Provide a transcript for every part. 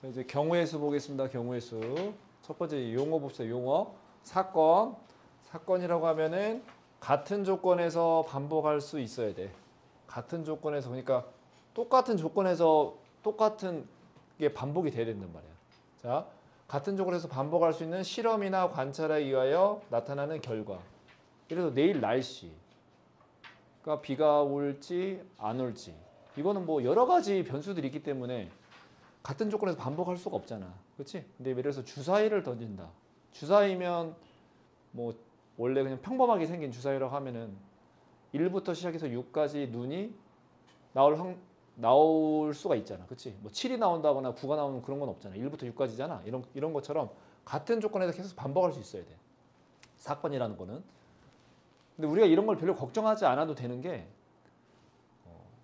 자, 이제 경우의 수 보겠습니다. 경우의 수. 첫 번째 용어 봅시다. 용어. 사건. 사건이라고 하면은 같은 조건에서 반복할 수 있어야 돼. 같은 조건에서 그러니까 똑같은 조건에서 똑같은 게 반복이 돼야 된단 말이야. 자, 같은 조건에서 반복할 수 있는 실험이나 관찰에 의하여 나타나는 결과. 그래서 내일 날씨. 그러니까 비가 올지 안 올지. 이거는 뭐 여러 가지 변수들이 있기 때문에 같은 조건에서 반복할 수가 없잖아. 그렇지? 근데 예를 들어서 주사위를 던진다. 주사위면 뭐 원래 그냥 평범하게 생긴 주사위라고 하면은 1부터 시작해서 6까지 눈이 나올 수가 있잖아. 그렇지? 뭐 7이 나온다거나 9가 나오는 그런 건 없잖아. 1부터 6까지잖아. 이런 것처럼 같은 조건에서 계속 반복할 수 있어야 돼. 사건이라는 거는. 근데 우리가 이런 걸 별로 걱정하지 않아도 되는 게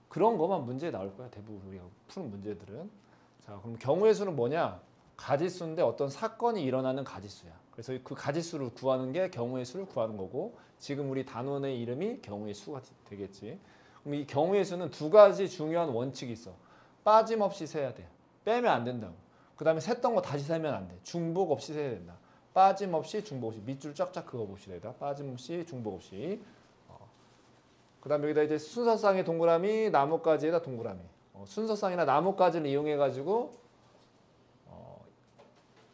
그런 것만 문제에 나올 거야. 대부분 우리가 푸는 문제들은. 자, 그럼 경우의 수는 뭐냐? 가지수인데 어떤 사건이 일어나는 가지수야. 그래서 그 가지수를 구하는 게 경우의 수를 구하는 거고 지금 우리 단원의 이름이 경우의 수가 되겠지. 그럼 이 경우의 수는 두 가지 중요한 원칙이 있어. 빠짐없이 세야 돼. 빼면 안 된다고. 그 다음에 셌던 거 다시 세면 안 돼. 중복 없이 세야 된다. 빠짐없이 중복 없이. 밑줄 쫙쫙 그어봅시다. 여기다. 빠짐없이 중복 없이. 그 다음에 여기다 이제 순서쌍의 동그라미, 나뭇가지에다 동그라미. 순서쌍이나 나뭇가지를 이용해가지고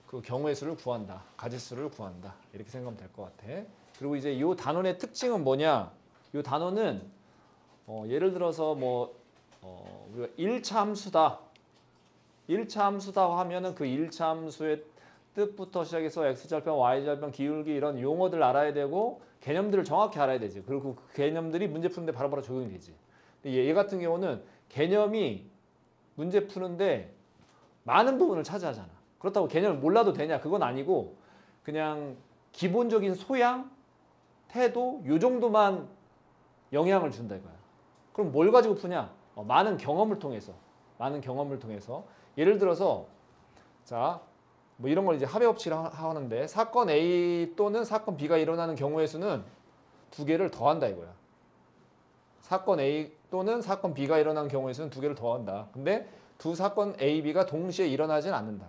그 경우의 수를 구한다. 가지수를 구한다. 이렇게 생각하면 될 것 같아. 그리고 이제 이 단원의 특징은 뭐냐? 이 단원은 예를 들어서 뭐 우리가 1차 함수다. 1차 함수다 하면은 그 1차 함수의 뜻부터 시작해서 x절편, y절편, 기울기 이런 용어들 알아야 되고 개념들을 정확히 알아야 되지. 그리고 그 개념들이 문제 푸는데 바로바로 적용이 되지. 근데 얘 같은 경우는 개념이 문제 푸는데 많은 부분을 차지하잖아. 그렇다고 개념을 몰라도 되냐? 그건 아니고 그냥 기본적인 소양, 태도 요 정도만 영향을 준다 이거야. 그럼 뭘 가지고 푸냐? 많은 경험을 통해서. 많은 경험을 통해서. 예를 들어서 자, 뭐 이런 걸 이제 합의 법칙을 하는데 사건 A 또는 사건 B가 일어나는 경우의 수는 두 개를 더한다 이거야. 사건 A 또는 사건 B가 일어나는 경우의 수는 두 개를 더한다. 근데 두 사건 A, B가 동시에 일어나진 않는다.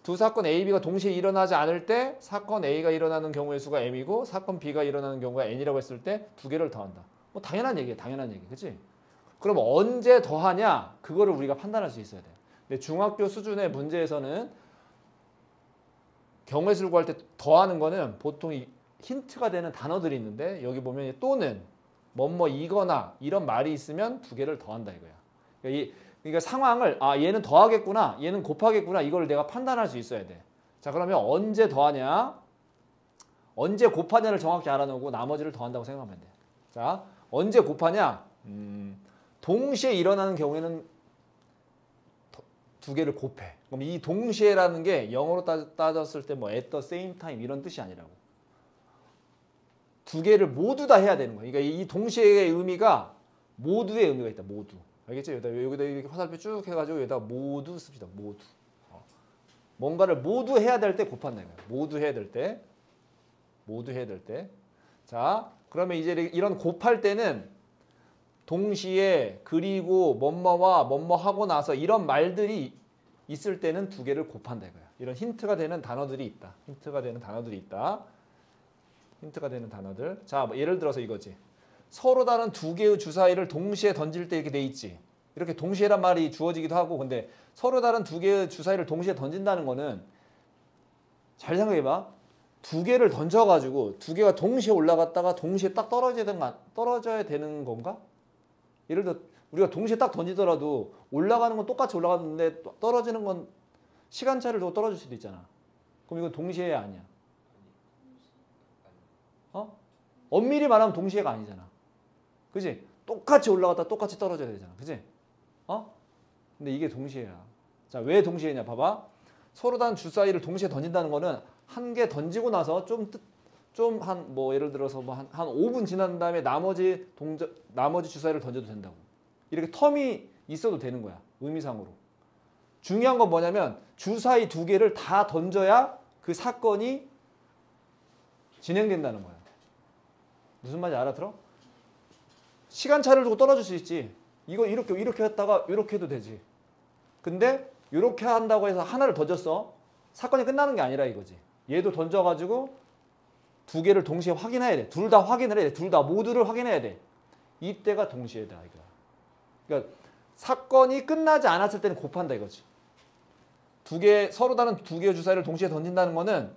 두 사건 A, B가 동시에 일어나지 않을 때 사건 A가 일어나는 경우의 수가 M이고 사건 B가 일어나는 경우가 N이라고 했을 때 두 개를 더한다. 뭐 당연한 얘기야. 당연한 얘기. 그치? 그럼 언제 더하냐? 그거를 우리가 판단할 수 있어야 돼. 근데 중학교 수준의 문제에서는 경우의 수를 구할 때 더하는 거는 보통 힌트가 되는 단어들이 있는데 여기 보면 또는 뭐뭐이거나 이런 말이 있으면 두 개를 더한다 이거야. 그러니까 상황을 얘는 더하겠구나 얘는 곱하겠구나 이걸 내가 판단할 수 있어야 돼. 자, 그러면 언제 더하냐 언제 곱하냐를 정확히 알아놓고 나머지를 더한다고 생각하면 돼. 자, 언제 곱하냐 동시에 일어나는 경우에는 두 개를 곱해. 그럼 이 동시에라는 게 영어로 따졌을 때 뭐 at the same time 이런 뜻이 아니라고. 두 개를 모두 다 해야 되는 거야. 그러니까 이 동시에의 의미가 모두의 의미가 있다. 모두. 알겠죠? 여기다 이렇게 화살표 쭉 해가지고 여기다 모두 씁시다. 모두. 뭔가를 모두 해야 될 때 곱한다 이거야. 모두 해야 될 때. 모두 해야 될 때. 자, 그러면 이제 이런 곱할 때는 동시에 그리고 뭐뭐와 뭐뭐 하고 나서 이런 말들이 있을 때는 두 개를 곱한다 이거야. 이런 힌트가 되는 단어들이 있다. 힌트가 되는 단어들이 있다. 힌트가 되는 단어들. 자, 뭐 예를 들어서 이거지. 서로 다른 두 개의 주사위를 동시에 던질 때 이렇게 돼 있지. 이렇게 동시에란 말이 주어지기도 하고 근데 서로 다른 두 개의 주사위를 동시에 던진다는 거는 잘 생각해봐. 두 개를 던져가지고 두 개가 동시에 올라갔다가 동시에 딱 떨어져야 되는 건가? 예를 들어 우리가 동시에 딱 던지더라도 올라가는 건 똑같이 올라가는데 떨어지는 건 시간차를 두고 떨어질 수도 있잖아. 그럼 이건 동시에 아니야. 엄밀히 말하면 동시에가 아니잖아. 그지? 똑같이 올라갔다 똑같이 떨어져야 되잖아. 그지? 근데 이게 동시에야. 자, 왜 동시에냐? 봐봐. 서로 다른 주사위를 동시에 던진다는 거는 한 개 던지고 나서 좀 한 뭐 예를 들어서 뭐 한 5분 지난 다음에 나머지 주사위를 던져도 된다고. 이렇게 텀이 있어도 되는 거야. 의미상으로. 중요한 건 뭐냐면 주사위 두 개를 다 던져야 그 사건이 진행된다는 거야. 무슨 말인지 알아들어? 시간차를 두고 떨어질 수 있지. 이거 이렇게 했다가 이렇게 해도 되지. 근데 이렇게 한다고 해서 하나를 던졌어. 사건이 끝나는 게 아니라 이거지. 얘도 던져가지고 두 개를 동시에 확인해야 돼. 둘 다 확인을 해야 돼. 둘 다 모두를 확인해야 돼. 이때가 동시에다 이거야. 그러니까 사건이 끝나지 않았을 때는 곱한다 이거지. 서로 다른 두 개의 주사위를 동시에 던진다는 거는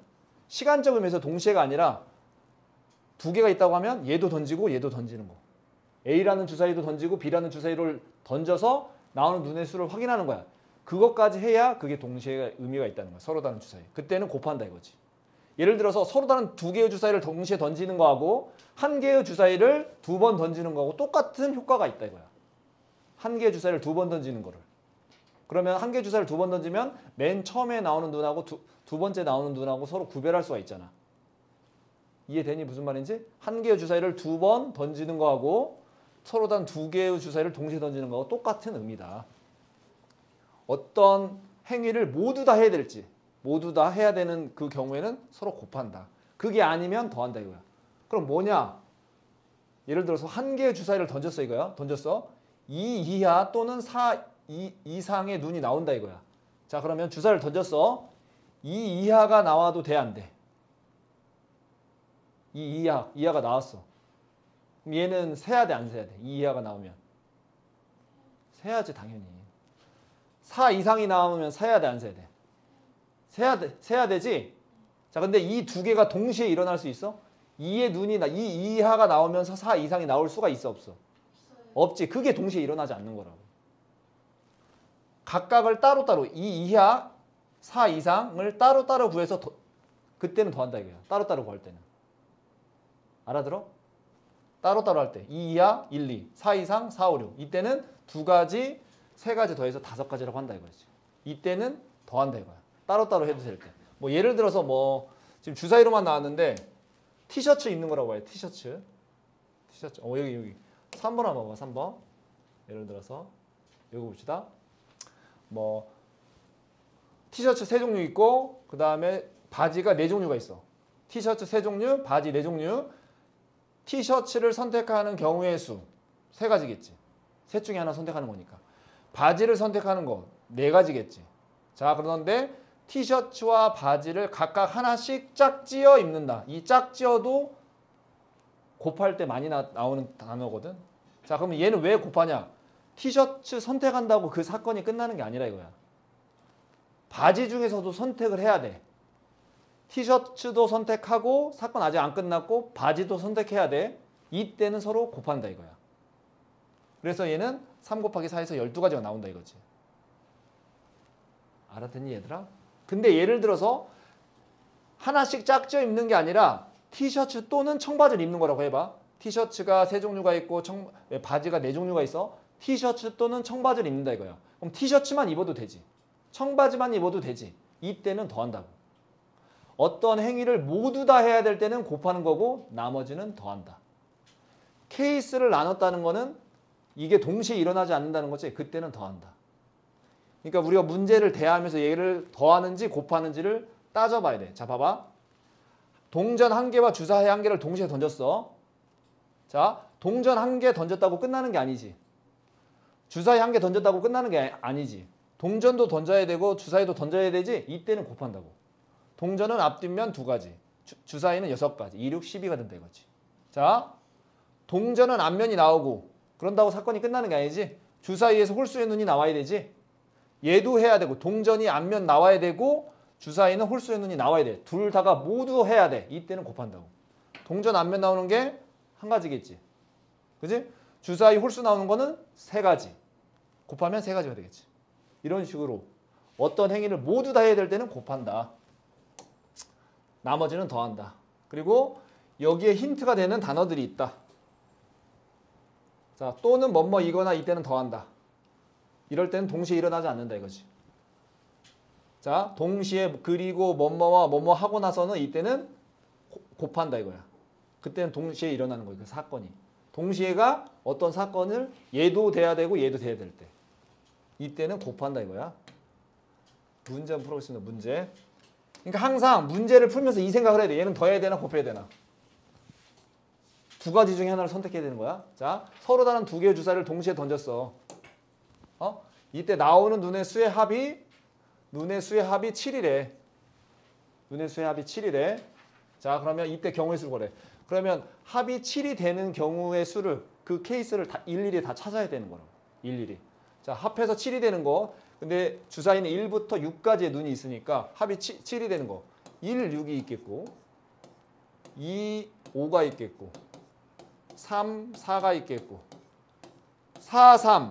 시간적 의미에서 동시에가 아니라 두 개가 있다고 하면 얘도 던지고 얘도 던지는 거. A라는 주사위도 던지고 B라는 주사위를 던져서 나오는 눈의 수를 확인하는 거야. 그것까지 해야 그게 동시에 의미가 있다는 거야. 서로 다른 주사위. 그때는 곱한다 이거지. 예를 들어서 서로 다른 두 개의 주사위를 동시에 던지는 거하고 한 개의 주사위를 두 번 던지는 거하고 똑같은 효과가 있다 이거야. 한 개의 주사위를 두 번 던지는 거를. 그러면 한 개의 주사위를 두 번 던지면 맨 처음에 나오는 눈하고 두 번째 나오는 눈하고 서로 구별할 수가 있잖아. 이해되니 무슨 말인지? 한 개의 주사위를 두 번 던지는 거하고 서로 다른 두 개의 주사위를 동시에 던지는 거하고 똑같은 의미다. 어떤 행위를 모두 다 해야 될지 모두 다 해야 되는 그 경우에는 서로 곱한다. 그게 아니면 더한다 이거야. 그럼 뭐냐? 예를 들어서 한 개의 주사위를 던졌어 이거야. 던졌어. 2 이하 또는 4 이상의 눈이 나온다 이거야. 자 그러면 주사위를 던졌어. 2 이하가 나와도 돼 안 돼? 2 이하가 나왔어. 그럼 얘는 세야 돼 안 세야 돼? 2 이하가 나오면 세야지 당연히. 4 이상이 나오면 세야 돼 안 세야 돼? 세야 되지? 자 근데 이 두 개가 동시에 일어날 수 있어? 2의 눈이 2 이하가 나오면서 4 이상이 나올 수가 있어 없어? 없지. 그게 동시에 일어나지 않는 거라고. 각각을 따로따로 2 이하 4 이상을 따로따로 구해서 그때는 더한다 이거야. 따로따로 구할 때는. 알아들어? 따로따로 할 때 2 이하 1, 2, 4 이상 4, 5, 6 이때는 두 가지, 세 가지 더해서 5가지라고 한다 이거지. 이때는 더한다 이거야. 따로따로 해도 될 때. 뭐 예를 들어서 뭐 지금 주사위로만 나왔는데 티셔츠 입는 거라고 해요. 티셔츠. 여기 3번 한번 봐봐. 3번. 예를 들어서 여기 봅시다. 뭐 티셔츠 3종류 있고 그 다음에 바지가 4종류가 있어. 티셔츠 3종류, 바지 4종류. 티셔츠를 선택하는 경우의 수 3가지겠지. 셋 중에 하나 선택하는 거니까. 바지를 선택하는 거 4가지겠지. 자 그런데 티셔츠와 바지를 각각 하나씩 짝지어 입는다. 이 짝지어도 곱할 때 많이 나오는 단어거든. 자 그러면 얘는 왜 곱하냐? 티셔츠 선택한다고 그 사건이 끝나는 게 아니라 이거야. 바지 중에서도 선택을 해야 돼. 티셔츠도 선택하고 사건 아직 안 끝났고 바지도 선택해야 돼. 이때는 서로 곱한다 이거야. 그래서 얘는 3 곱하기 4에서 12가지가 나온다 이거지. 알아듣니 얘들아? 근데 예를 들어서 하나씩 짝지어 입는 게 아니라 티셔츠 또는 청바지를 입는 거라고 해봐. 티셔츠가 3종류가 있고 바지가 4종류가 있어. 티셔츠 또는 청바지를 입는다 이거야. 그럼 티셔츠만 입어도 되지. 청바지만 입어도 되지. 이때는 더한다고. 어떤 행위를 모두 다 해야 될 때는 곱하는 거고 나머지는 더한다. 케이스를 나눴다는 거는 이게 동시에 일어나지 않는다는 거지. 그때는 더한다. 그러니까 우리가 문제를 대하면서 얘를 더하는지 곱하는지를 따져봐야 돼. 자 봐봐. 동전 1개와 주사위 1개를 동시에 던졌어. 자 동전 1개 던졌다고 끝나는 게 아니지. 주사위 1개 던졌다고 끝나는 게 아니지. 동전도 던져야 되고 주사위도 던져야 되지. 이때는 곱한다고. 동전은 앞뒷면 2가지. 주사위는 6가지. 2, 6, 12가 된다 이거지. 자 동전은 앞면이 나오고 그런다고 사건이 끝나는 게 아니지. 주사위에서 홀수의 눈이 나와야 되지. 얘도 해야 되고 동전이 앞면 나와야 되고 주사위는 홀수의 눈이 나와야 돼. 둘 다가 모두 해야 돼. 이때는 곱한다고. 동전 앞면 나오는 게 1가지겠지. 그지? 주사위 홀수 나오는 거는 3가지. 곱하면 3가지가 되겠지. 이런 식으로 어떤 행위를 모두 다 해야 될 때는 곱한다. 나머지는 더한다. 그리고 여기에 힌트가 되는 단어들이 있다. 자, 또는 뭐뭐이거나 이때는 더한다. 이럴 때는 동시에 일어나지 않는다 이거지. 자, 동시에 그리고 뭐뭐와 뭐뭐 하고 나서는 이때는 곱한다 이거야. 그때는 동시에 일어나는 거야. 그 사건이. 동시에가 어떤 사건을 얘도 돼야 되고 얘도 돼야 될 때. 이때는 곱한다 이거야. 문제 한번 풀어보겠습니다. 문제. 그러니까 항상 문제를 풀면서 이 생각을 해야 돼. 얘는 더해야 되나 곱해야 되나. 2가지 중에 하나를 선택해야 되는 거야. 자, 서로 다른 2개의 주사위를 동시에 던졌어. 이때 나오는 눈의 수의 합이 눈의 수의 합이 7이래. 눈의 수의 합이 7이래. 자, 그러면 이때 경우의 수를 구하래. 그러면 합이 7이 되는 경우의 수를 그 케이스를 다 일일이 다 찾아야 되는 거라고. 일일이. 자, 합해서 7이 되는 거. 근데 주사위는 1부터 6까지의 눈이 있으니까 합이 7이 되는 거. 1, 6이 있겠고 2, 5가 있겠고 3, 4가 있겠고 4, 3.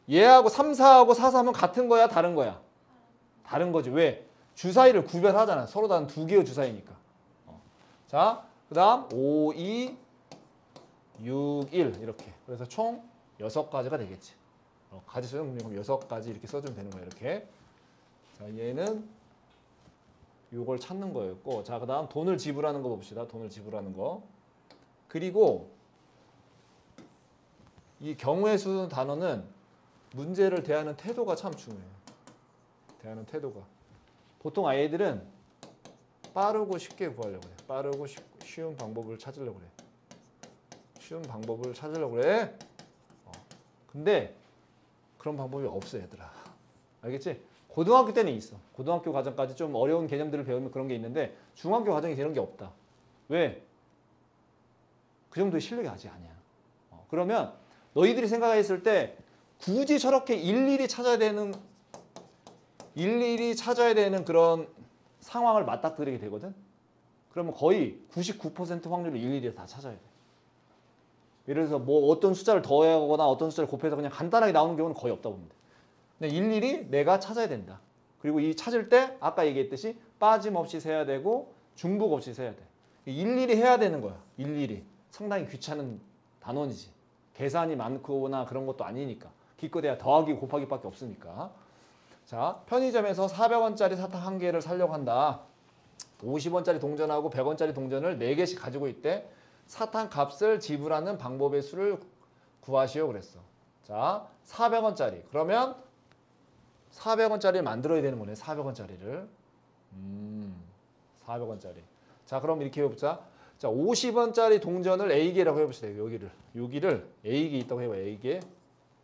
얘하고 3, 4하고 4, 3은 같은 거야? 다른 거야? 다른 거지. 왜? 주사위를 구별하잖아. 서로 다른 두 개의 주사위니까. 자, 그 다음 5, 2, 6, 1 이렇게. 그래서 총 6가지가 되겠지. 가지수는 그럼 6가지 이렇게 써주면 되는 거야. 이렇게. 자, 얘는 요걸 찾는 거였고, 자, 그 다음 돈을 지불하는 거 봅시다. 돈을 지불하는 거. 그리고 이 경우의 수 단어는 문제를 대하는 태도가 참 중요해요. 대하는 태도가. 보통 아이들은 빠르고 쉽게 구하려고 그래. 빠르고 쉬운 방법을 찾으려고 그래. 쉬운 방법을 찾으려고 그래. 근데 그런 방법이 없어, 얘들아. 알겠지? 고등학교 때는 있어. 고등학교 과정까지 좀 어려운 개념들을 배우면 그런 게 있는데 중학교 과정에 그런 게 없다. 왜? 그 정도의 실력이 아직 아니야. 그러면 너희들이 생각했을 때 굳이 저렇게 일일이 찾아야 되는 그런 상황을 맞닥뜨리게 되거든. 그러면 거의 99% 확률로 일일이 다 찾아야 돼. 예를 들어서 뭐 어떤 숫자를 더하거나 어떤 숫자를 곱해서 그냥 간단하게 나오는 경우는 거의 없다고 보면 돼. 근데 일일이 내가 찾아야 된다. 그리고 이 찾을 때 아까 얘기했듯이 빠짐없이 세야 되고 중복 없이 세야 돼. 일일이 해야 되는 거야. 일일이. 상당히 귀찮은 단원이지. 계산이 많거나 그런 것도 아니니까. 기껏해야 더하기 곱하기밖에 없으니까. 자, 편의점에서 400원짜리 사탕 1개를 사려고 한다. 50원짜리 동전하고 100원짜리 동전을 4개씩 가지고 있대. 사탕 값을 지불하는 방법의 수를 구하시오 그랬어. 자, 400원짜리. 그러면 400원짜리를 만들어야 되는 거네. 400원짜리를. 400원짜리. 자, 그럼 이렇게 해보자. 자, 50원짜리 동전을 A개라고 해봅시다. 여기를 A개 있다고 해봐. A개.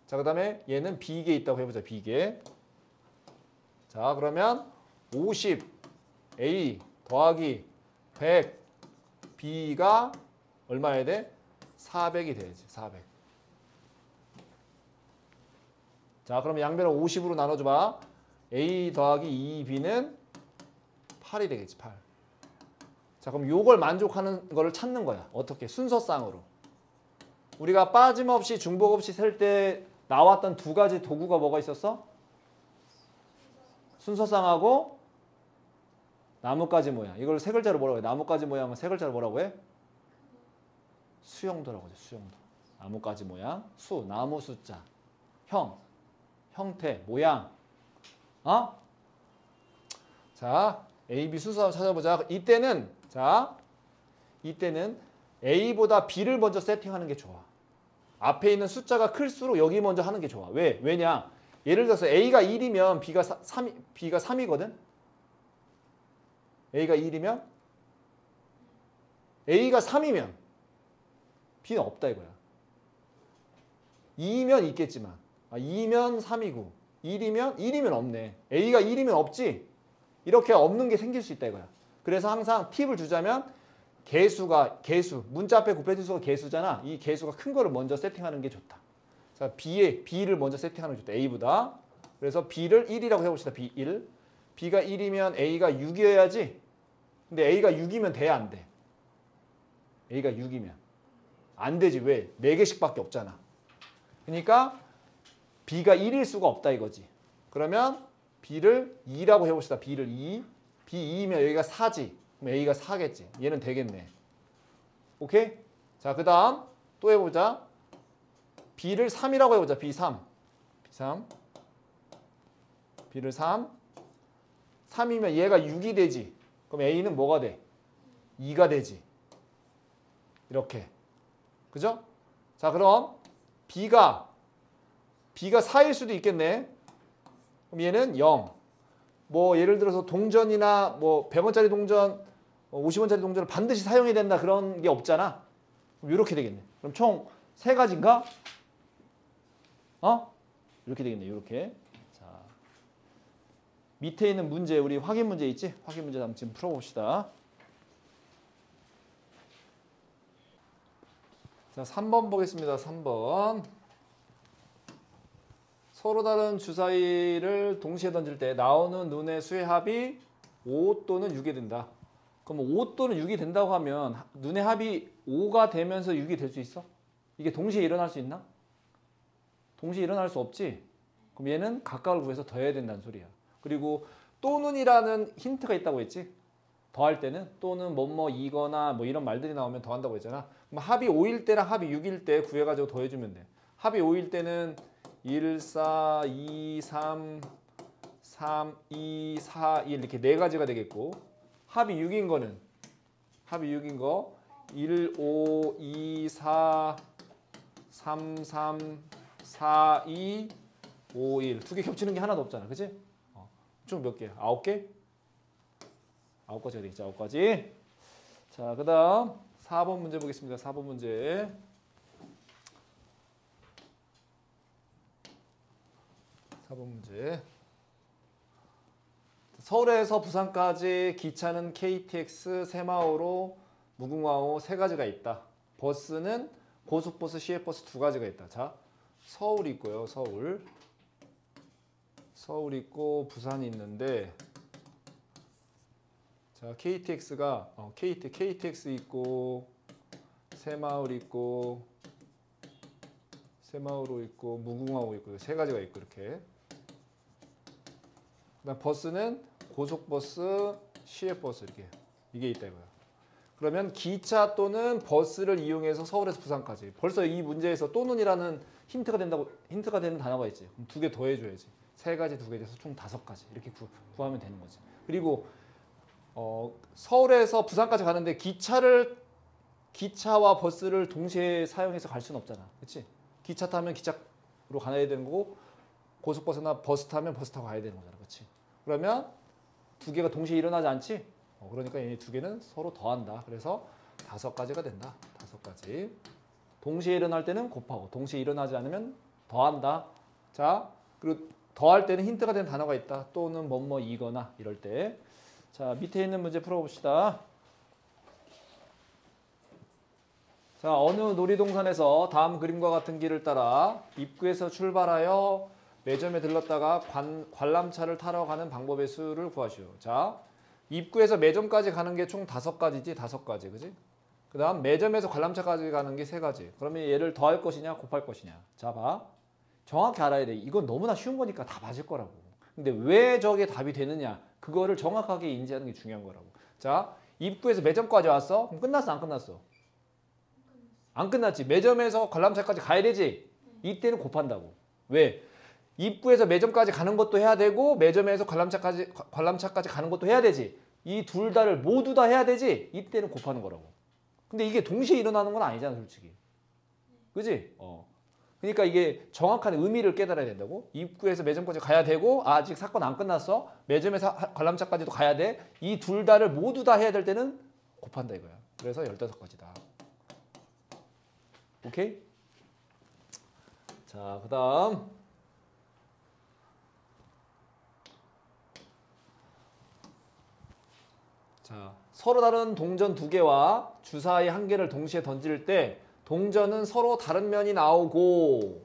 자, 그 다음에 얘는 B개 있다고 해보자. B개. 자, 그러면 50 A 더하기 100 B가 얼마여야 돼? 400이 돼야지. 400. 자, 그럼 양변을 50으로 나눠줘봐. A 더하기 2B는 8이 되겠지. 8. 자, 그럼 요걸 만족하는 거를 찾는 거야. 어떻게? 순서상으로. 우리가 빠짐없이 중복 없이 셀 때 나왔던 두 가지 도구가 뭐가 있었어? 순서상하고 나뭇가지 모양. 이걸 세 글자로 뭐라고 해? 나뭇가지 모양은 세 글자로 뭐라고 해? 수형도라고 하죠. 수형도. 나뭇가지 모양, 수, 나무 숫자, 형, 형태, 모양. 자, A, B 순서 찾아보자. 이때는 A보다 B를 먼저 세팅하는 게 좋아. 앞에 있는 숫자가 클수록 여기 먼저 하는 게 좋아. 왜? 왜냐? 예를 들어서 A가 1이면 B가 3이거든? A가 1이면 A가 3이면 B는 없다 이거야. 2면 있겠지만 2면 3이고 1이면 없네. A가 1이면 없지? 이렇게 없는 게 생길 수 있다 이거야. 그래서 항상 팁을 주자면 개수, 문자 앞에 곱해진 수가 개수잖아. 이 개수가 큰 거를 먼저 세팅하는 게 좋다. 자, B를 먼저 세팅하는 게 좋다. A보다. 그래서 B를 1이라고 해봅시다. B 1. B가 1이면 A가 6이어야지. 근데 A가 6이면 돼야 안 돼? A가 6이면. 안 되지. 왜? 4개씩밖에 없잖아. 그러니까 B가 1일 수가 없다 이거지. 그러면 B를 2라고 해봅시다. B를 2. B 2이면 여기가 4지. 그럼 A가 4겠지. 얘는 되겠네. 오케이? 자, 그 다음 또 해보자. B를 3이라고 해보자. B3. B를 3. 3이면 얘가 6이 되지. 그럼 A는 뭐가 돼? 2가 되지. 이렇게. 그죠? 자, 그럼 B가 4일 수도 있겠네. 그럼 얘는 0. 뭐 예를 들어서 동전이나 뭐 100원짜리 동전, 50원짜리 동전을 반드시 사용해야 된다 그런 게 없잖아. 그럼 이렇게 되겠네. 그럼 총 3가지인가? 이렇게 되겠네. 이렇게. 자, 밑에 있는 문제 우리 확인 문제 있지? 확인 문제 한번 지금 풀어봅시다. 자, 3번 보겠습니다. 3번. 서로 다른 주사위를 동시에 던질 때 나오는 눈의 수의 합이 5 또는 6이 된다. 그럼 5 또는 6이 된다고 하면 눈의 합이 5가 되면서 6이 될 수 있어? 이게 동시에 일어날 수 있나? 동시에 일어날 수 없지? 그럼 얘는 각각을 구해서 더해야 된다는 소리야. 그리고 또는이라는 힌트가 있다고 했지? 더할 때는 또는 뭐뭐이거나 뭐 이런 말들이 나오면 더한다고 했잖아. 그럼 합이 5일 때랑 합이 6일 때 구해가지고 더해주면 돼. 합이 5일 때는 1, 4, 2, 3, 3, 2, 4, 1 이렇게 네 가지가 되겠고 합이 6인 거는 합이 6인 거 1, 5, 2, 4, 3, 3, 4, 2, 5, 1 두 개 겹치는 게 하나도 없잖아. 그치? 총 몇 개? 9개? 9가지가 되겠죠. 9가지. 자, 그 다음 4번 문제 보겠습니다. 4번 문제. 4번 문제. 서울에서 부산까지 기차는 KTX, 새마을호, 무궁화호 세 가지가 있다. 버스는 고속버스, 시외버스 두 가지가 있다. 자, 서울이 있고요. 서울 있고 부산이 있는데 자, KTX가 KTX 있고 새마을 있고 새마을호 있고 무궁화호 있고 세 가지가 있고 이렇게. 그다음 버스는 고속버스, 시외버스 이렇게 이게 있다 이거야. 그러면 기차 또는 버스를 이용해서 서울에서 부산까지. 벌써 이 문제에서 또는이라는 힌트가 되는 단어가 있지. 그럼 두 개 더해줘야지. 세 가지 두 개 돼서 총 5가지 이렇게 구하면 되는 거지. 그리고 서울에서 부산까지 가는데 기차와 버스를 동시에 사용해서 갈 수는 없잖아. 그렇지? 기차 타면 기차로 가야 되는 거고 고속버스나 버스 타면 버스 타고 가야 되는 거잖아. 그렇지? 그러면 두 개가 동시에 일어나지 않지? 그러니까 이 두 개는 서로 더한다. 그래서 5가지가 된다. 5가지. 동시에 일어날 때는 곱하고 동시에 일어나지 않으면 더한다. 자, 그리고 더할 때는 힌트가 된 단어가 있다. 또는 뭐뭐이거나 이럴 때. 자, 밑에 있는 문제 풀어봅시다. 자, 어느 놀이동산에서 다음 그림과 같은 길을 따라 입구에서 출발하여 매점에 들렀다가 관람차를 타러 가는 방법의 수를 구하시오. 자, 입구에서 매점까지 가는 게 총 5가지지? 5가지. 그지? 그 다음 매점에서 관람차까지 가는 게 3가지. 그러면 얘를 더할 것이냐 곱할 것이냐. 자, 봐. 정확히 알아야 돼. 이건 너무나 쉬운 거니까 다 맞을 거라고. 근데 왜 저게 답이 되느냐. 그거를 정확하게 인지하는 게 중요한 거라고. 자, 입구에서 매점까지 왔어? 그럼 끝났어 안 끝났어? 안 끝났지. 매점에서 관람차까지 가야 되지. 이때는 곱한다고. 왜? 입구에서 매점까지 가는 것도 해야 되고 매점에서 관람차까지 가는 것도 해야 되지. 이 둘 다를 모두 다 해야 되지. 이때는 곱하는 거라고. 근데 이게 동시에 일어나는 건 아니잖아, 솔직히. 그지? 그러니까 이게 정확한 의미를 깨달아야 된다고. 입구에서 매점까지 가야 되고 아직 사건 안 끝났어. 매점에서 관람차까지도 가야 돼. 이 둘 다를 모두 다 해야 될 때는 곱한다 이거야. 그래서 15가지다. 오케이? 자, 그 다음 자, 서로 다른 동전 2개와 주사위 1개를 동시에 던질 때 동전은 서로 다른 면이 나오고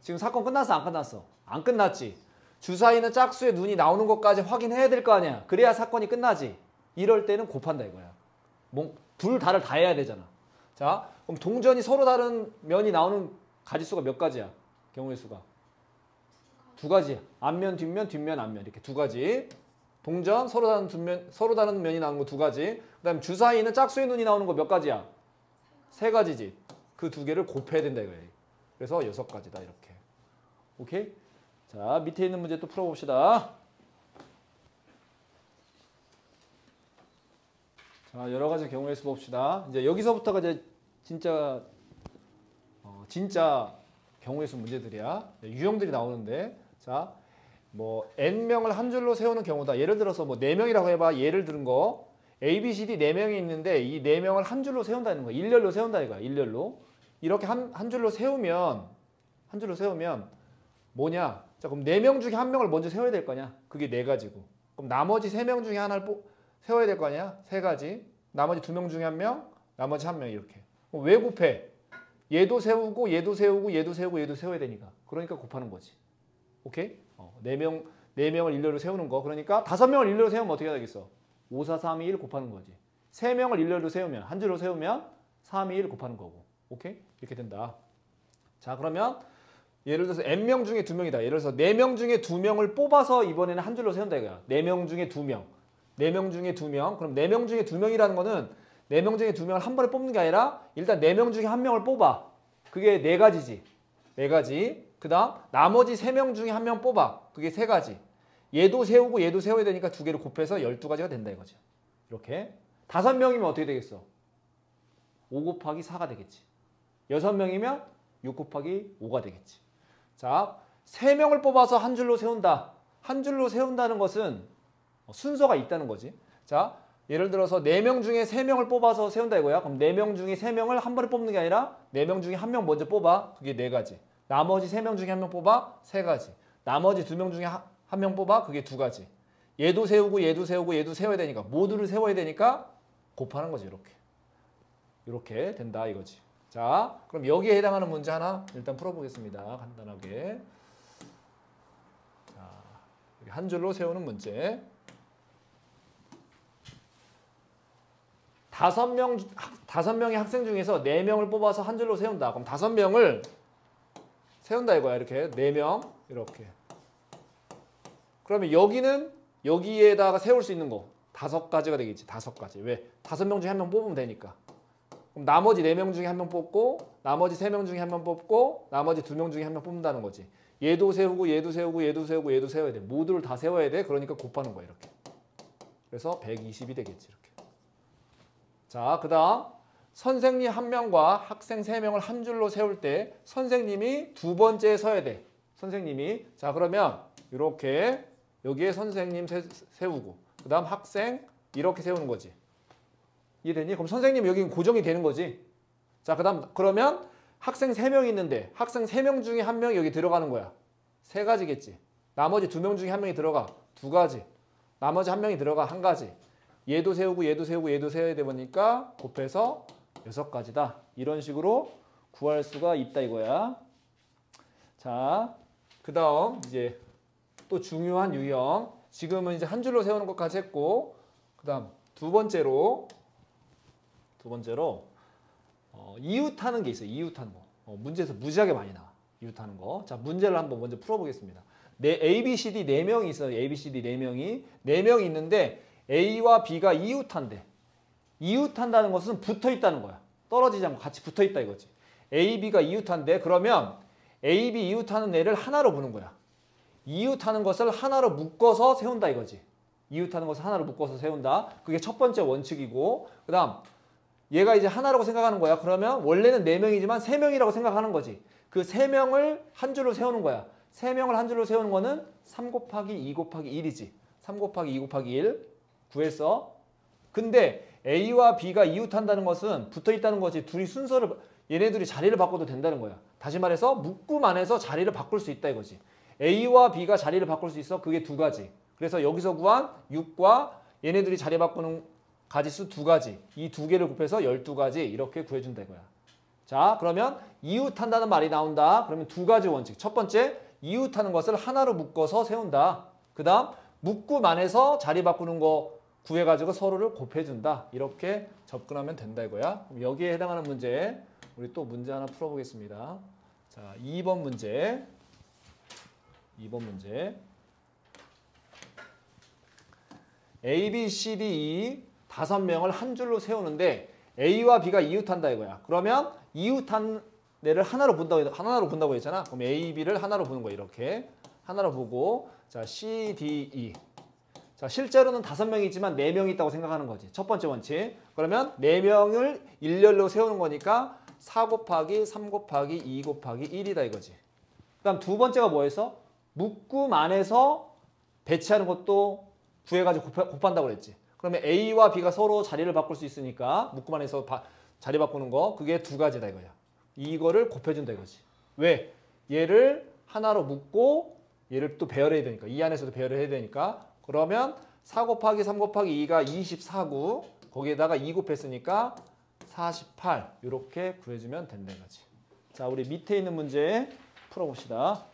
지금 사건 끝났어 안 끝났어? 안 끝났지. 주사위는 짝수의 눈이 나오는 것까지 확인해야 될 거 아니야. 그래야 사건이 끝나지. 이럴 때는 곱한다 이거야. 둘 다를 다 해야 되잖아. 자, 그럼 동전이 서로 다른 면이 나오는 가지수가 몇 가지야? 경우의 수가 2가지야. 앞면, 뒷면, 뒷면, 앞면 이렇게 2가지. 동전 서로 다른 면이 나오는 거 2가지. 그다음 주사위는 짝수의 눈이 나오는 거 몇 가지야? 3가지지. 그 2개를 곱해야 된다 이거야. 그래서 6가지다 이렇게. 오케이? 자, 밑에 있는 문제 또 풀어봅시다. 자, 여러 가지 경우의 수 봅시다. 이제 여기서부터가 이제 진짜 경우의 수 문제들이야. 유형들이 나오는데, 자, 뭐 n명을 한 줄로 세우는 경우다. 예를 들어서 뭐 4명이라고 해봐. 예를 들은 거 A, B, C, D 4명이 있는데 이 4명을 한 줄로 세운다는 거야. 일렬로 세운다 이거야. 일렬로. 이렇게 한 줄로 세우면 뭐냐? 자, 그럼 4명 중에 1명을 먼저 세워야 될 거냐? 그게 4가지고. 그럼 나머지 3명 중에 하나를 세워야 될 거 아니야? 3가지. 나머지 2명 중에 1명, 나머지 1명 이렇게. 그럼 왜 곱해? 얘도 세우고 얘도 세우고 얘도 세우고 얘도 세워야 되니까. 그러니까 곱하는 거지. 오케이? 4명을 일렬로 세우는 거. 그러니까 5명을 일렬로 세우면 어떻게 되겠어? 5, 4, 3, 2, 1 곱하는 거지. 3명을 일렬로 세우면, 한 줄로 세우면 3, 2, 1 곱하는 거고. 오케이? 이렇게 된다. 자, 그러면 예를 들어서 n명 중에 2명이다. 예를 들어서 4명 중에 2명을 뽑아서 이번에는 한 줄로 세운다 이거야. 4명 중에 2명. 4명 중에 2명. 그럼 4명 중에 2명이라는 거는 4명 중에 2명을 한 번에 뽑는 게 아니라 일단 4명 중에 1명을 뽑아. 그게 4가지지. 4가지. 그 다음 나머지 3명 중에 1명 뽑아. 그게 3가지. 얘도 세우고 얘도 세워야 되니까 2개를 곱해서 12가지가 된다 이거죠. 이렇게. 5명이면 어떻게 되겠어? 5 곱하기 4가 되겠지. 6명이면 6 곱하기 5가 되겠지. 자, 3명을 뽑아서 한 줄로 세운다. 한 줄로 세운다는 것은 순서가 있다는 거지. 자, 예를 들어서 4명 중에 3명을 뽑아서 세운다 이거야. 그럼 4명 중에 3명을 한 번에 뽑는 게 아니라 4명 중에 1명 먼저 뽑아. 그게 4가지. 나머지 3명 중에 1명 뽑아. 3가지. 나머지 2명 중에 1명 뽑아. 그게 2가지. 얘도 세우고 얘도 세우고 얘도 세워야 되니까 모두를 세워야 되니까 곱하는 거지. 이렇게 된다 이거지. 자, 그럼 여기에 해당하는 문제 하나 일단 풀어보겠습니다. 간단하게. 자, 한 줄로 세우는 문제. 5명의 학생 중에서 4명을 뽑아서 한 줄로 세운다. 그럼 5명을 세운다 이거야. 이렇게 4명 이렇게. 그러면 여기에다가 세울 수 있는 거 5가지가 되겠지. 5가지. 왜? 5명 중에 1명 뽑으면 되니까. 그럼 나머지 4명 중에 1명 뽑고 나머지 3명 중에 1명 뽑고 나머지 2명 중에 1명 뽑는다는 거지. 얘도 세우고 얘도 세우고 얘도 세우고 얘도 세워야 돼. 모두를 다 세워야 돼. 그러니까 곱하는 거야. 이렇게. 그래서 120이 되겠지. 이렇게. 자, 그 다음 선생님 1명과 학생 3명을 한 줄로 세울 때 선생님이 2번째에 서야 돼. 선생님이. 자, 그러면 이렇게 여기에 선생님 세우고 그 다음 학생 이렇게 세우는 거지. 이해되니? 그럼 선생님 여기 고정이 되는 거지. 자, 그러면 학생 3명 있는데 학생 3명 중에 1명이 여기 들어가는 거야. 3가지겠지. 나머지 2명 중에 1명이 들어가. 2가지. 나머지 1명이 들어가. 1가지. 얘도 세우고 얘도 세우고 얘도 세워야 되니까 곱해서 6가지다. 이런 식으로 구할 수가 있다 이거야. 자, 그 다음 이제 또 중요한 유형. 지금은 이제 한 줄로 세우는 것까지 했고 그 다음 두 번째로 이웃하는 게 있어요. 이웃하는 거. 문제에서 무지하게 많이 나와. 이웃하는 거. 자, 문제를 한번 먼저 풀어보겠습니다. A, B, C, D 4명이 있어요. A, B, C, D 4명이. 4명이 있는데 A와 B가 이웃한대. 이웃한다는 것은 붙어있다는 거야. 떨어지지 않고 같이 붙어있다 이거지. A, B가 이웃한대. 그러면 A, B 이웃하는 애를 하나로 보는 거야. 이웃하는 것을 하나로 묶어서 세운다 이거지. 이웃하는 것을 하나로 묶어서 세운다. 그게 첫 번째 원칙이고 그 다음 얘가 이제 하나라고 생각하는 거야. 그러면 원래는 4명이지만 3명이라고 생각하는 거지. 그 3명을 한 줄로 세우는 거야. 3명을 한 줄로 세우는 거는 3 곱하기 2 곱하기 1이지. 3 곱하기 2 곱하기 1 구했어. 근데 A와 B가 이웃한다는 것은 붙어있다는 거지. 얘네들이 자리를 바꿔도 된다는 거야. 다시 말해서 묶음 안에서 자리를 바꿀 수 있다 이거지. A와 B가 자리를 바꿀 수 있어. 그게 2가지. 그래서 여기서 구한 6과 얘네들이 자리 바꾸는 가지수 2가지. 이 2개를 곱해서 12가지 이렇게 구해준다 이거야. 자, 그러면 이웃한다는 말이 나온다. 그러면 2가지 원칙. 첫 번째, 이웃하는 것을 하나로 묶어서 세운다. 그 다음, 묶음 안에서 자리 바꾸는 거 구해가지고 서로를 곱해준다. 이렇게 접근하면 된다 이거야. 그럼 여기에 해당하는 문제, 우리 또 문제 하나 풀어보겠습니다. 자, 2번 문제. A, B, C, D, E 5명을 한 줄로 세우는데 A와 B가 이웃한다 이거야. 그러면 이웃한 애를 하나로 본다고 했잖아. 그럼 A, B를 하나로 보는 거야. 이렇게 하나로 보고 자 C, D, E. 자 실제로는 5명이지만 4명이 있다고 생각하는 거지. 첫 번째 원칙. 그러면 4명을 일렬로 세우는 거니까 4 곱하기 3 곱하기 2 곱하기 1이다 이거지. 그 다음 두 번째가 뭐였어? 묶음 안에서 배치하는 것도 구해가지고 곱한다고 그랬지. 그러면 A와 B가 서로 자리를 바꿀 수 있으니까 묶음 안에서 자리 바꾸는 거 그게 2가지다 이거야. 이거를 곱해준다 이거지. 왜? 얘를 하나로 묶고 얘를 또 배열해야 되니까 이 안에서도 배열을 해야 되니까 그러면 4 곱하기 3 곱하기 2가 24구 거기에다가 2 곱했으니까 48 이렇게 구해주면 된다 이거지. 자 우리 밑에 있는 문제 풀어봅시다.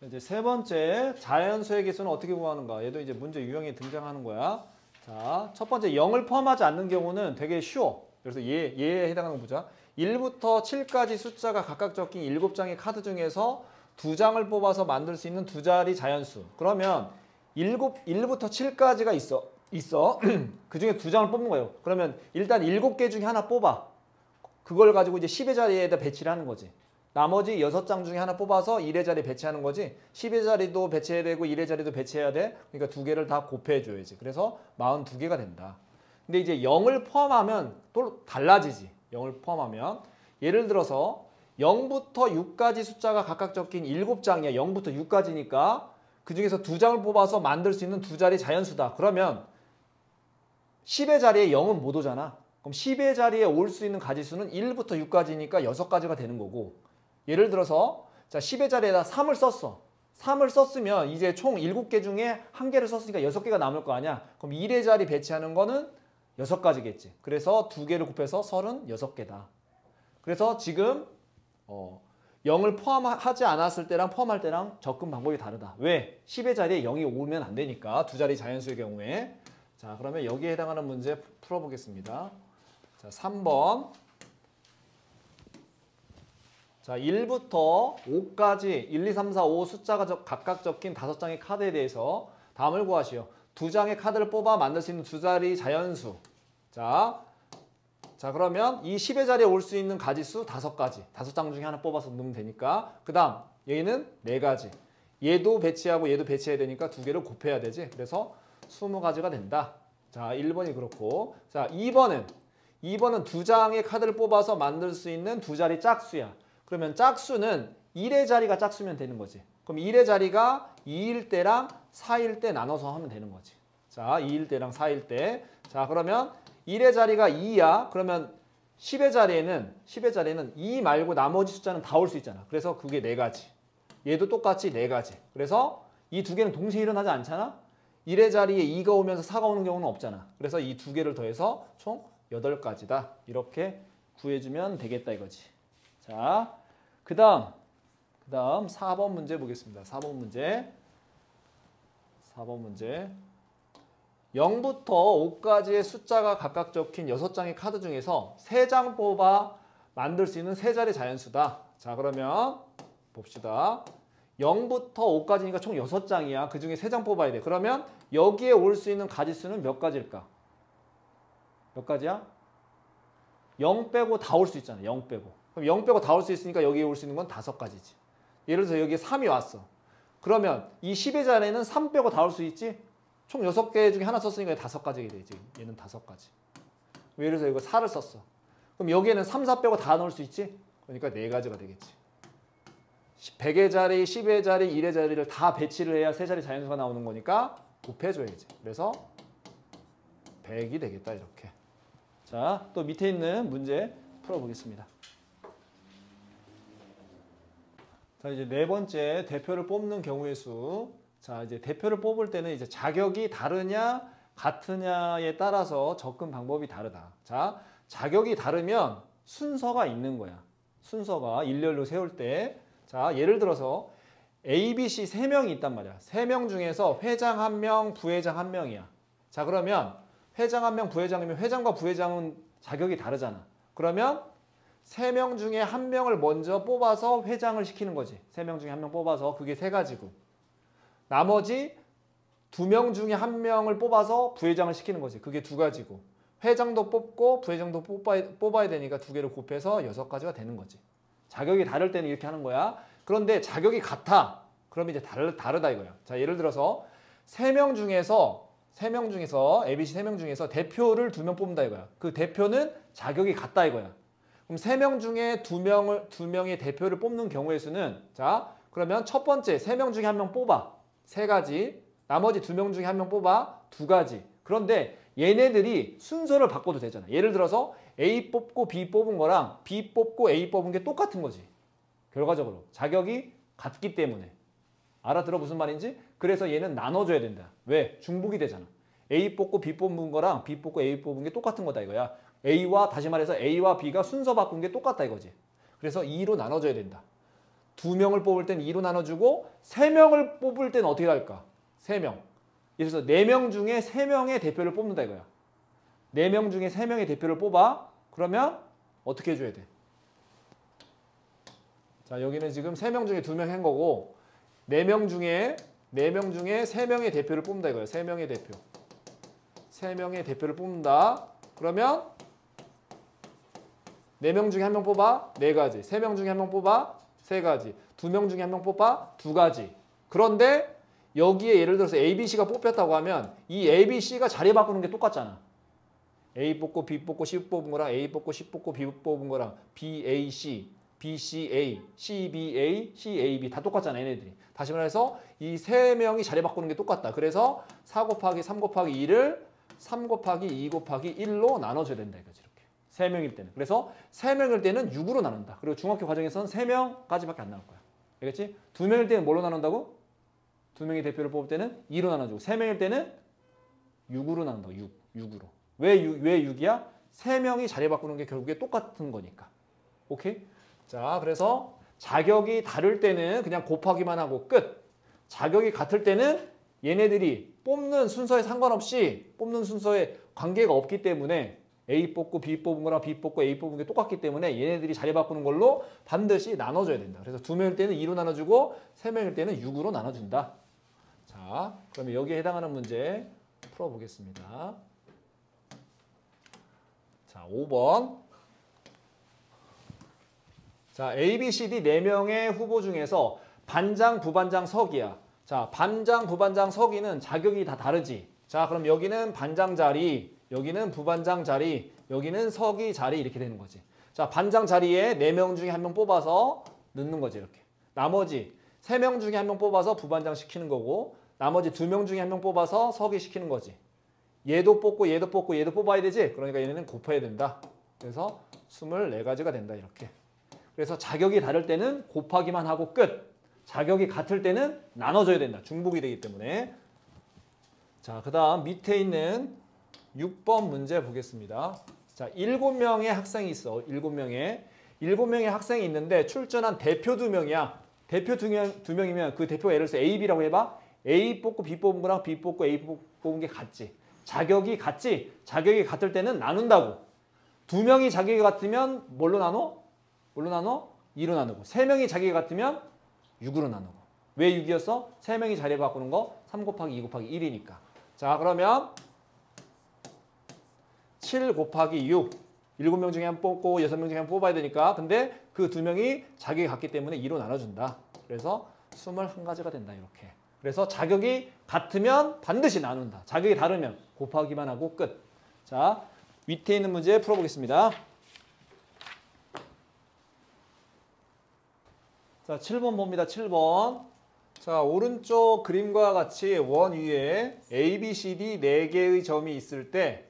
이제 세 번째 자연수의 개수는 어떻게 구하는가. 얘도 이제 문제 유형에 등장하는 거야. 자, 첫 번째 0을 포함하지 않는 경우는 되게 쉬워. 그래서 얘에 해당하는 거 보자. 1부터 7까지 숫자가 각각 적힌 7장의 카드 중에서 2장을 뽑아서 만들 수 있는 두 자리 자연수. 그러면 1부터 7까지가 있어. 그 중에 2장을 뽑는 거예요. 그러면 일단 7개 중에 하나 뽑아. 그걸 가지고 이제 10의 자리에다 배치를 하는 거지. 나머지 6장 중에 하나 뽑아서 1의 자리에 배치하는 거지. 10의 자리도 배치해야 되고 1의 자리도 배치해야 돼. 그러니까 두 개를 다 곱해줘야지. 그래서 42개가 된다. 근데 이제 0을 포함하면 또 달라지지. 0을 포함하면. 예를 들어서 0부터 6까지 숫자가 각각 적힌 7장이야. 0부터 6까지니까 그 중에서 2장을 뽑아서 만들 수 있는 두 자리 자연수다. 그러면 10의 자리에 0은 못 오잖아. 그럼 10의 자리에 올 수 있는 가지수는 1부터 6까지니까 6가지가 되는 거고 예를 들어서 자 10의 자리에다 3을 썼어. 3을 썼으면 이제 총 7개 중에 1개를 썼으니까 6개가 남을 거 아니야. 그럼 1의 자리 배치하는 거는 6가지겠지. 그래서 2개를 곱해서 36개다. 그래서 지금 0을 포함하지 않았을 때랑 포함할 때랑 접근 방법이 다르다. 왜? 10의 자리에 0이 오면 안 되니까 두 자리 자연수의 경우에. 자 그러면 여기에 해당하는 문제 풀어보겠습니다. 자 3번. 자 1부터 5까지 1, 2, 3, 4, 5 숫자가 각각 적힌 5장의 카드에 대해서 다음을 구하시오. 2장의 카드를 뽑아 만들 수 있는 두 자리 자연수. 자 그러면 이 10의 자리에 올 수 있는 가지수 5가지. 5장 중에 하나 뽑아서 넣으면 되니까. 그 다음 얘는 4가지. 얘도 배치하고 얘도 배치해야 되니까 두 개를 곱해야 되지. 그래서 20가지가 된다. 자 1번이 그렇고 자 2번은 2장의 카드를 뽑아서 만들 수 있는 두 자리 짝수야. 그러면 짝수는 1의 자리가 짝수면 되는 거지. 그럼 1의 자리가 2일 때랑 4일 때 나눠서 하면 되는 거지. 자 2일 때랑 4일 때. 자 그러면 1의 자리가 2야. 그러면 10의 자리에는 2 말고 나머지 숫자는 다 올 수 있잖아. 그래서 그게 4가지. 얘도 똑같이 4가지. 그래서 이 두 개는 동시에 일어나지 않잖아. 1의 자리에 2가 오면서 4가 오는 경우는 없잖아. 그래서 이 두 개를 더해서 총 8가지다. 이렇게 구해주면 되겠다 이거지. 자, 그 다음 4번 문제 보겠습니다. 4번 문제. 0부터 5까지의 숫자가 각각 적힌 6장의 카드 중에서 3장 뽑아 만들 수 있는 세 자리 자연수다. 자, 그러면 봅시다. 0부터 5까지니까 총 6장이야. 그 중에 3장 뽑아야 돼. 그러면 여기에 올 수 있는 가지수는 몇 가지일까? 몇 가지야? 0 빼고 다 올 수 있잖아. 0 빼고. 그럼 0 빼고 다 올 수 있으니까 여기에 올 수 있는 건 5가지지. 예를 들어서 여기에 3이 왔어. 그러면 이 10의 자리에는 3 빼고 다 올 수 있지? 총 6개 중에 하나 썼으니까 5가지가 되지. 얘는 5가지. 예를 들어서 이거 4를 썼어. 그럼 여기에는 3, 4 빼고 다 넣을 수 있지? 그러니까 4가지가 되겠지. 100의 자리, 10의 자리, 1의 자리를 다 배치를 해야 세 자리 자연수가 나오는 거니까 곱해줘야지. 그래서 100이 되겠다 이렇게. 자, 또 밑에 있는 문제 풀어보겠습니다. 자, 이제 네 번째 대표를 뽑는 경우의 수. 자, 이제 대표를 뽑을 때는 이제 자격이 다르냐 같으냐에 따라서 접근 방법이 다르다. 자, 자격이 다르면 순서가 있는 거야. 순서가 일렬로 세울 때. 자, 예를 들어서 A, B, C 3명이 있단 말이야. 3명 중에서 회장 1명, 부회장 1명이야. 자, 그러면 회장 1명, 부회장이면 회장과 부회장은 자격이 다르잖아. 그러면 3명 중에 1명을 먼저 뽑아서 회장을 시키는 거지. 3명 중에 1명 뽑아서 그게 3가지고. 나머지 2명 중에 1명을 뽑아서 부회장을 시키는 거지. 그게 2가지고. 회장도 뽑고 부회장도 뽑아야 되니까 2개를 곱해서 6가지가 되는 거지. 자격이 다를 때는 이렇게 하는 거야. 그런데 자격이 같아. 그럼 이제 다르다 이거야. 자, 예를 들어서 3명 중에서 ABC 3명 중에서 대표를 2명 뽑는다 이거야. 그 대표는 자격이 같다 이거야. 그럼 3명 중에 2명의 대표를 뽑는 경우의 수는 자, 그러면 첫 번째 3명 중에 1명 뽑아. 3가지. 나머지 2명 중에 1명 뽑아. 2가지. 그런데 얘네들이 순서를 바꿔도 되잖아. 예를 들어서 A 뽑고 B 뽑은 거랑 B 뽑고 A 뽑은 게 똑같은 거지. 결과적으로 자격이 같기 때문에. 알아들어 무슨 말인지? 그래서 얘는 나눠줘야 된다. 왜? 중복이 되잖아. A 뽑고 B 뽑은 거랑 B 뽑고 A 뽑은 게 똑같은 거다 이거야. A와 다시 말해서 A와 B가 순서 바꾼 게 똑같다 이거지. 그래서 2로 나눠줘야 된다. 2명을 뽑을 땐 2로 나눠주고 3명을 뽑을 땐 어떻게 할까? 3명. 그래서 4명 중에 3명의 대표를 뽑는다 이거야. 4명 중에 3명의 대표를 뽑아. 그러면 어떻게 해줘야 돼? 자, 여기는 지금 3명 중에 2명 한 거고 4명 중에 3명의 대표를 뽑는다 이거예요. 3명의 대표. 3명의 대표를 뽑는다. 그러면 4명 중에 1명 뽑아 4가지. 3명 중에 1명 뽑아 3가지. 2명 중에 1명 뽑아 2가지. 그런데 여기에 예를 들어서 A, B, C가 뽑혔다고 하면 이 A, B, C가 자리 바꾸는 게 똑같잖아. A 뽑고 B 뽑고 C 뽑은 거랑 A 뽑고 C 뽑고 B 뽑은 거랑 B, A, C, B, C, A, C, B, A, C, A, B 다 똑같잖아 얘네들이. 다시 말해서 이 3명이 자리 바꾸는 게 똑같다. 그래서 4 곱하기 3 곱하기 2를 3 곱하기 2 곱하기 1로 나눠줘야 된다 이거지. 이렇게 3명일 때는. 그래서 3명일 때는 6으로 나눈다. 그리고 중학교 과정에서는 3명까지밖에 안 나올 거야. 알겠지? 2명일 때는 뭘로 나눈다고? 2명의 대표를 뽑을 때는 2로 나눠주고 3명일 때는 6으로 나눈다. 6으로. 왜 6이야? 3명이 자리 바꾸는 게 결국에 똑같은 거니까. 오케이? 자, 그래서 자격이 다를 때는 그냥 곱하기만 하고 끝. 자격이 같을 때는 얘네들이 뽑는 순서에 상관없이 뽑는 순서에 관계가 없기 때문에 A 뽑고 B 뽑은 거랑 B 뽑고 A 뽑은 게 똑같기 때문에 얘네들이 자리 바꾸는 걸로 반드시 나눠줘야 된다. 그래서 2명일 때는 2로 나눠주고 3명일 때는 6으로 나눠준다. 자, 그러면 여기에 해당하는 문제 풀어보겠습니다. 자, 5번. 자, A, B, C, D 4명의 후보 중에서 반장, 부반장, 서기야. 자, 반장, 부반장, 서기는 자격이 다 다르지. 자, 그럼 여기는 반장 자리, 여기는 부반장 자리, 여기는 서기 자리 이렇게 되는 거지. 자, 반장 자리에 4명 중에 1명 뽑아서 넣는 거지 이렇게. 나머지 3명 중에 1명 뽑아서 부반장 시키는 거고 나머지 2명 중에 1명 뽑아서 서기 시키는 거지. 얘도 뽑고 얘도 뽑고 얘도 뽑아야 되지. 그러니까 얘네는 곱해야 된다. 그래서 24가지가 된다 이렇게. 그래서 자격이 다를 때는 곱하기만 하고 끝. 자격이 같을 때는 나눠줘야 된다. 중복이 되기 때문에. 자, 그 다음 밑에 있는 6번 문제 보겠습니다. 자, 7명의 학생이 있어. 7명의 학생이 있는데 출전한 대표 2명이야. 대표 2명이면 그 대표가 예를 들어서 A, B라고 해봐. A 뽑고 B 뽑은 거랑 B 뽑고 A 뽑은 게 같지. 자격이 같지. 자격이 같을 때는 나눈다고. 2명이 자격이 같으면 뭘로 나눠? 2로 나누고. 3명이 자격이 같으면 6으로 나누고. 왜 6이었어? 3명이 자리 바꾸는 거 3 곱하기 2 곱하기 1이니까. 자, 그러면 7 곱하기 6. 7명 중에 한 번 뽑고 6명 중에 한 번 뽑아야 되니까. 근데 그 2명이 자격이 같기 때문에 2로 나눠준다. 그래서 21가지가 된다. 이렇게. 그래서 자격이 같으면 반드시 나눈다. 자격이 다르면 곱하기만 하고 끝. 자, 밑에 있는 문제 풀어보겠습니다. 자, 7번 봅니다. 7번. 자, 오른쪽 그림과 같이 원 위에 A, B, C, D 4개의 점이 있을 때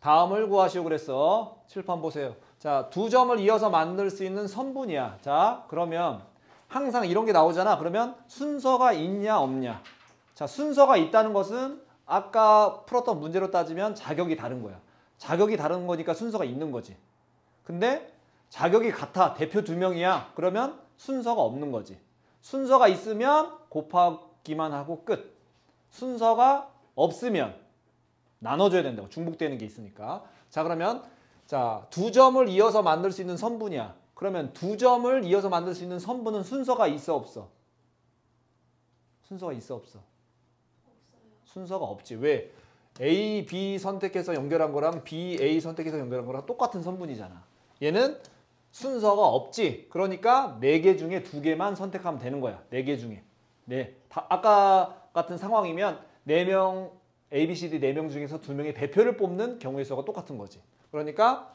다음을 구하시오 그랬어. 칠판 보세요. 자, 2점을 이어서 만들 수 있는 선분이야. 자, 그러면 항상 이런 게 나오잖아. 그러면 순서가 있냐 없냐. 자, 순서가 있다는 것은 아까 풀었던 문제로 따지면 자격이 다른 거야. 자격이 다른 거니까 순서가 있는 거지. 근데 자격이 같아. 대표 2명이야. 그러면 순서가 없는 거지. 순서가 있으면 곱하기만 하고 끝. 순서가 없으면 나눠줘야 된다고. 중복되는 게 있으니까. 자, 그러면 자, 2점을 이어서 만들 수 있는 선분이야. 그러면 2점을 이어서 만들 수 있는 선분은 순서가 있어 없어? 순서가 있어 없어? 순서가 없지. 왜? A, B 선택해서 연결한 거랑 B, A 선택해서 연결한 거랑 똑같은 선분이잖아. 얘는 순서가 없지. 그러니까 4개 중에 2개만 선택하면 되는 거야. 4개 중에. 네. 아까 같은 상황이면 4명, A, B, C, D 4명 중에서 2명의 대표를 뽑는 경우의 수가 똑같은 거지. 그러니까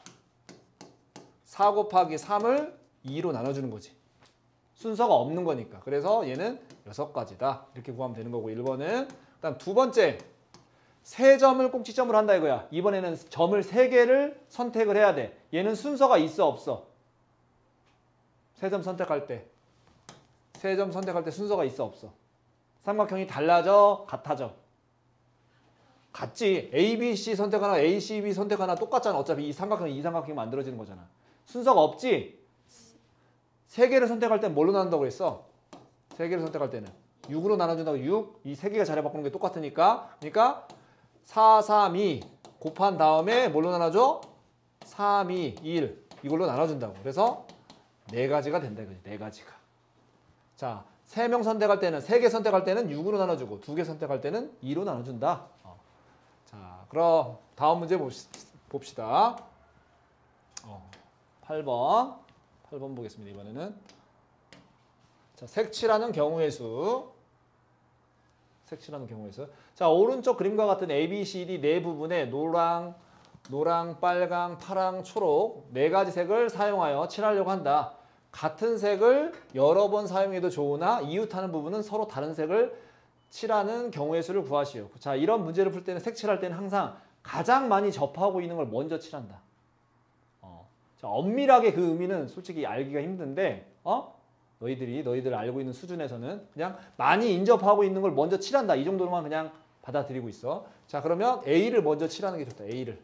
4 곱하기 3을 2로 나눠주는 거지. 순서가 없는 거니까. 그래서 얘는 6가지다. 이렇게 구하면 되는 거고 1번은. 그다음 두 번째. 3점을 꼭지점으로 한다 이거야. 이번에는 점을 3개를 선택을 해야 돼. 얘는 순서가 있어 없어? 3점 선택할 때 세 점 선택할 때 순서가 있어 없어? 삼각형이 달라져? 같아져? 같지. A, B, C 선택하나 A, C, B 선택하나 똑같잖아. 어차피 이 삼각형이 이 삼각형이 만들어지는 거잖아. 순서가 없지? 세 개를 선택할 땐 뭘로 나눈다고 그랬어? 세 개를 선택할 때는 6으로 나눠준다고 6. 이 세 개가 자리 바꾸는 게 똑같으니까. 그러니까 4, 3, 2 곱한 다음에 뭘로 나눠줘? 3, 2, 1 이걸로 나눠준다고. 그래서 네 가지가 된다 이거지. 네 가지가. 자, 3명 선택할 때는 3개 선택할 때는 6으로 나눠주고 2개 선택할 때는 2로 나눠준다. 자, 그럼 다음 문제 봅시다. 8번 보겠습니다. 이번에는 자, 색칠하는 경우의 수. 색칠하는 경우의 수. 자, 오른쪽 그림과 같은 A, B, C, D 네 부분에 노랑, 빨강, 파랑, 초록 네 가지 색을 사용하여 칠하려고 한다. 같은 색을 여러 번 사용해도 좋으나 이웃하는 부분은 서로 다른 색을 칠하는 경우의 수를 구하시오. 자, 이런 문제를 풀 때는 색칠할 때는 항상 가장 많이 접하고 있는 걸 먼저 칠한다. 자, 엄밀하게 그 의미는 솔직히 알기가 힘든데 너희들 알고 있는 수준에서는 그냥 많이 인접하고 있는 걸 먼저 칠한다. 이 정도로만 그냥 받아들이고 있어. 자, 그러면 A를 먼저 칠하는 게 좋다. A를.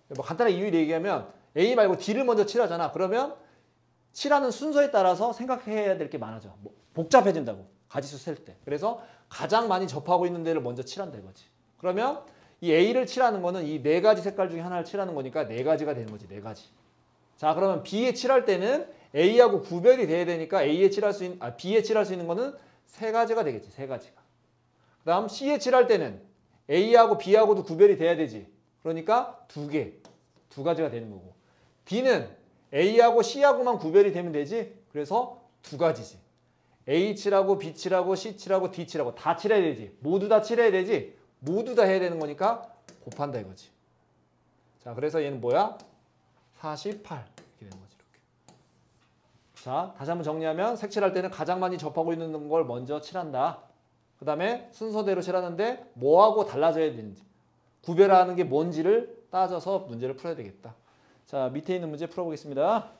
뭐 간단하게 이유 얘기하면 A 말고 D를 먼저 칠하잖아. 그러면 칠하는 순서에 따라서 생각해야 될 게 많아져. 뭐 복잡해진다고. 가지수 셀 때. 그래서 가장 많이 접하고 있는 데를 먼저 칠한다 이거지. 그러면 이 A를 칠하는 거는 이 네 가지 색깔 중에 하나를 칠하는 거니까 네 가지가 되는 거지. 네 가지. 자, 그러면 B에 칠할 때는 A하고 구별이 돼야 되니까 B에 칠할 수 있는 거는 세 가지가 되겠지. 세 가지가. 그 다음 C에 칠할 때는 A하고 B하고도 구별이 돼야 되지. 그러니까 두 가지가 되는 거고. D는 A하고 C하고만 구별이 되면 되지. 그래서 두 가지지. A 칠하고 B 칠하고 C 칠하고 D 칠하고 다 칠해야 되지. 모두 다 칠해야 되지. 모두 다 해야 되는 거니까 곱한다 이거지. 자, 그래서 얘는 뭐야? 48 이렇게 되는 거지. 이렇게. 자, 다시 한번 정리하면 색칠할 때는 가장 많이 접하고 있는 걸 먼저 칠한다. 그 다음에 순서대로 칠하는데 뭐하고 달라져야 되는지 구별하는 게 뭔지를 따져서 문제를 풀어야 되겠다. 자, 밑에 있는 문제 풀어보겠습니다.